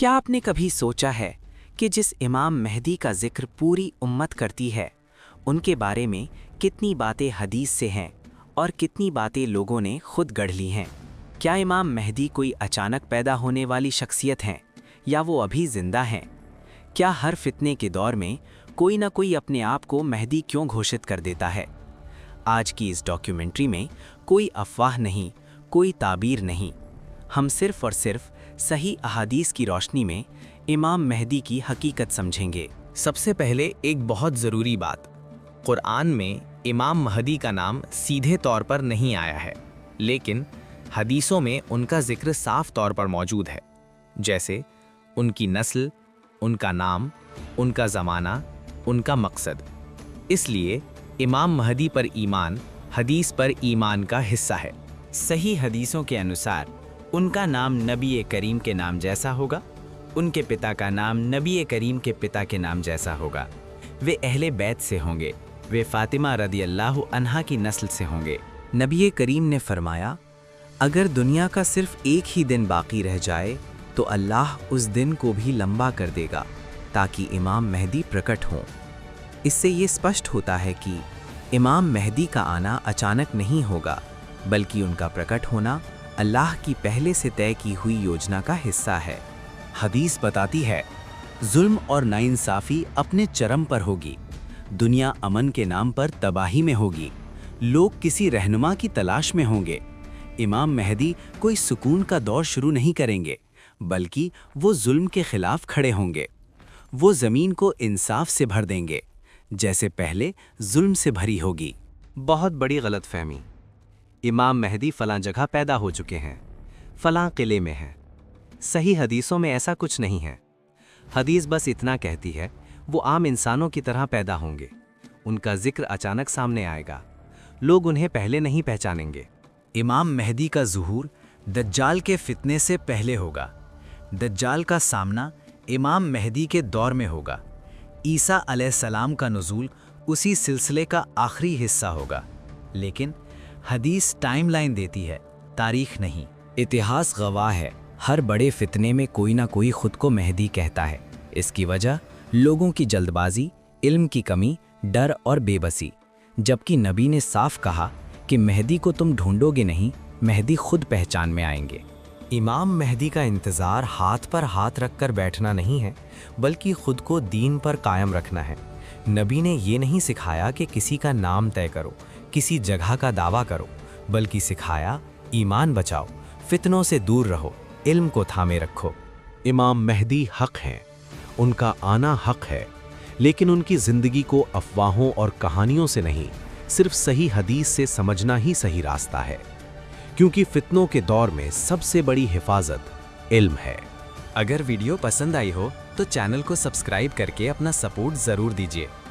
क्या आपने कभी सोचा है कि जिस इमाम मेहदी का जिक्र पूरी उम्मत करती है, उनके बारे में कितनी बातें हदीस से हैं और कितनी बातें लोगों ने खुद गढ़ ली हैं? क्या इमाम मेहदी कोई अचानक पैदा होने वाली शख्सियत हैं या वो अभी जिंदा हैं? क्या हर फितने के दौर में कोई ना कोई अपने आप को मेहदी क्यों घोषित कर देता है? आज की इस डॉक्यूमेंट्री में कोई अफवाह नहीं, कोई ताबीर नहीं, हम सिर्फ और सिर्फ सही अहादीस की रोशनी में इमाम मेहदी की हकीकत समझेंगे। सबसे पहले एक बहुत ज़रूरी बात, कुरान में इमाम महदी का नाम सीधे तौर पर नहीं आया है, लेकिन हदीसों में उनका जिक्र साफ तौर पर मौजूद है, जैसे उनकी नस्ल, उनका नाम, उनका ज़माना, उनका मकसद। इसलिए इमाम महदी पर ईमान हदीस पर ईमान का हिस्सा है। सही हदीसों के अनुसार उनका नाम नबी करीम के नाम जैसा होगा, उनके पिता का नाम नबी करीम के पिता के नाम जैसा होगा। वे अहले बैत से होंगे, वे फातिमा रदी अल्लाह अन्हा की नस्ल से होंगे। नबी करीम ने फरमाया, अगर दुनिया का सिर्फ एक ही दिन बाकी रह जाए तो अल्लाह उस दिन को भी लंबा कर देगा ताकि इमाम मेहदी प्रकट हों। इससे ये स्पष्ट होता है कि इमाम मेहदी का आना अचानक नहीं होगा, बल्कि उनका प्रकट होना अल्लाह की पहले से तय की हुई योजना का हिस्सा है। हदीस बताती है, जुल्म और नाइंसाफ़ी अपने चरम पर होगी, दुनिया अमन के नाम पर तबाही में होगी, लोग किसी रहनुमा की तलाश में होंगे। इमाम मेहदी कोई सुकून का दौर शुरू नहीं करेंगे, बल्कि वो जुल्म के खिलाफ खड़े होंगे। वो ज़मीन को इंसाफ से भर देंगे, जैसे पहले जुल्म से भरी होगी। बहुत बड़ी गलतफहमी। इमाम मेहदी फ़लाँ जगह पैदा हो चुके हैं, फ़लाँ किले में हैं। सही हदीसों में ऐसा कुछ नहीं है। हदीस बस इतना कहती है, वो आम इंसानों की तरह पैदा होंगे, उनका जिक्र अचानक सामने आएगा, लोग उन्हें पहले नहीं पहचानेंगे। इमाम मेहदी का ज़ुहूर दज्जाल के फितने से पहले होगा। दज्जाल का सामना इमाम मेहदी के दौर में होगा। ईसा अलैहिस्सलाम का नुज़ूल उसी सिलसिले का आखिरी हिस्सा होगा। लेकिन हदीस टाइमलाइन देती है, तारीख नहीं। इतिहास गवाह है, हर बड़े फितने में कोई ना कोई खुद को मेहदी कहता है। इसकी वजह लोगों की जल्दबाजी, इल्म की कमी, डर और बेबसी। जबकि नबी ने साफ कहा कि मेहदी को तुम ढूंढोगे नहीं, मेहदी खुद पहचान में आएंगे। इमाम मेहदी का इंतज़ार हाथ पर हाथ रखकर बैठना नहीं है, बल्कि खुद को दीन पर कायम रखना है। नबी ने ये नहीं सिखाया कि किसी का नाम तय करो, किसी जगह का दावा करो, बल्कि सिखाया ईमान बचाओ, फितनों से दूर रहो, इल्म को थामे रखो। इमाम मेहदी हक हैं, उनका आना हक है, लेकिन उनकी ज़िंदगी को अफवाहों और कहानियों से नहीं, सिर्फ सही हदीस से समझना ही सही रास्ता है, क्योंकि फितनों के दौर में सबसे बड़ी हिफाजत इल्म है। अगर वीडियो पसंद आई हो तो चैनल को सब्सक्राइब करके अपना सपोर्ट ज़रूर दीजिए।